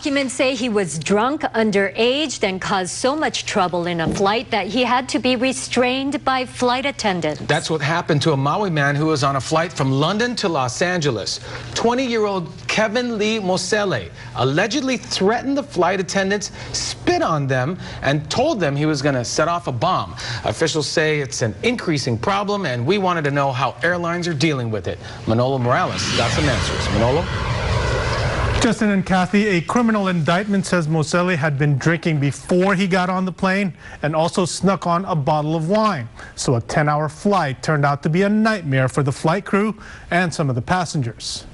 Documents say he was drunk, underage, and caused so much trouble in a flight that he had to be restrained by flight attendants. That's what happened to a Maui man who was on a flight from London to Los Angeles. 20-year-old Kevin Lee Mosele allegedly threatened the flight attendants, spit on them, and told them he was going to set off a bomb. Officials say it's an increasing problem, and we wanted to know how airlines are dealing with it. Manolo Morales got some answers. Manolo? Justin and Kathy, a criminal indictment says Mosele had been drinking before he got on the plane and also snuck on a bottle of wine. So a 10-hour flight turned out to be a nightmare for the flight crew and some of the passengers.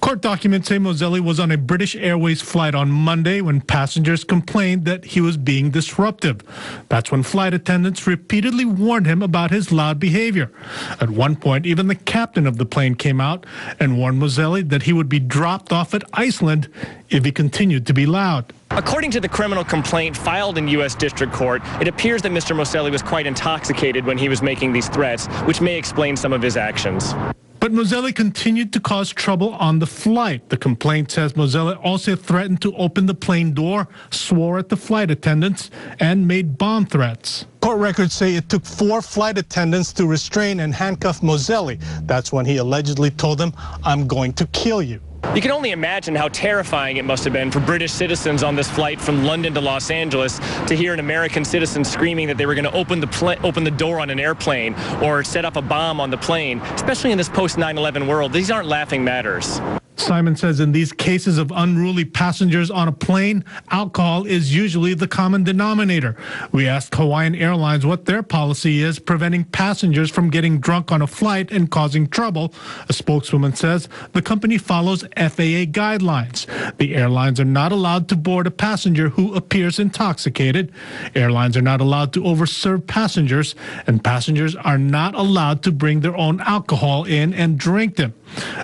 Court documents say Mosele was on a British Airways flight on Monday when passengers complained that he was being disruptive. That's when flight attendants repeatedly warned him about his loud behavior. At one point, even the captain of the plane came out and warned Mosele that he would be dropped off at Iceland if he continued to be loud. According to the criminal complaint filed in U.S. District Court, it appears that Mr. Mosele was quite intoxicated when he was making these threats, which may explain some of his actions. But Mosele continued to cause trouble on the flight. The complaint says Mosele also threatened to open the plane door, swore at the flight attendants, and made bomb threats. Court records say it took 4 flight attendants to restrain and handcuff Mosele. That's when he allegedly told them, "I'm going to kill you." You can only imagine how terrifying it must have been for British citizens on this flight from London to Los Angeles to hear an American citizen screaming that they were going to open the door on an airplane or set up a bomb on the plane, especially in this post-9/11 world. These aren't laughing matters. Simon says in these cases of unruly passengers on a plane, alcohol is usually the common denominator. We asked Hawaiian Airlines what their policy is preventing passengers from getting drunk on a flight and causing trouble. A spokeswoman says the company follows FAA guidelines. The airlines are not allowed to board a passenger who appears intoxicated. Airlines are not allowed to overserve passengers, and passengers are not allowed to bring their own alcohol in and drink them.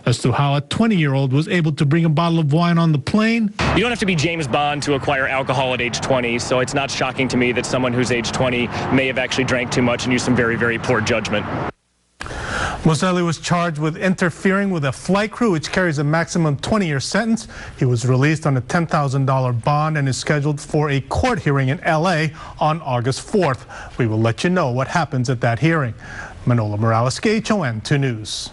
As to how a 20-year-old was able to bring a bottle of wine on the plane. You don't have to be James Bond to acquire alcohol at age 20, so it's not shocking to me that someone who's age 20 may have actually drank too much and used some very, very poor judgment. Mosele was charged with interfering with a flight crew, which carries a maximum 20-year sentence. He was released on a $10,000 bond and is scheduled for a court hearing in L.A. on August 4th. We will let you know what happens at that hearing. Manolo Morales, KHON 2 News.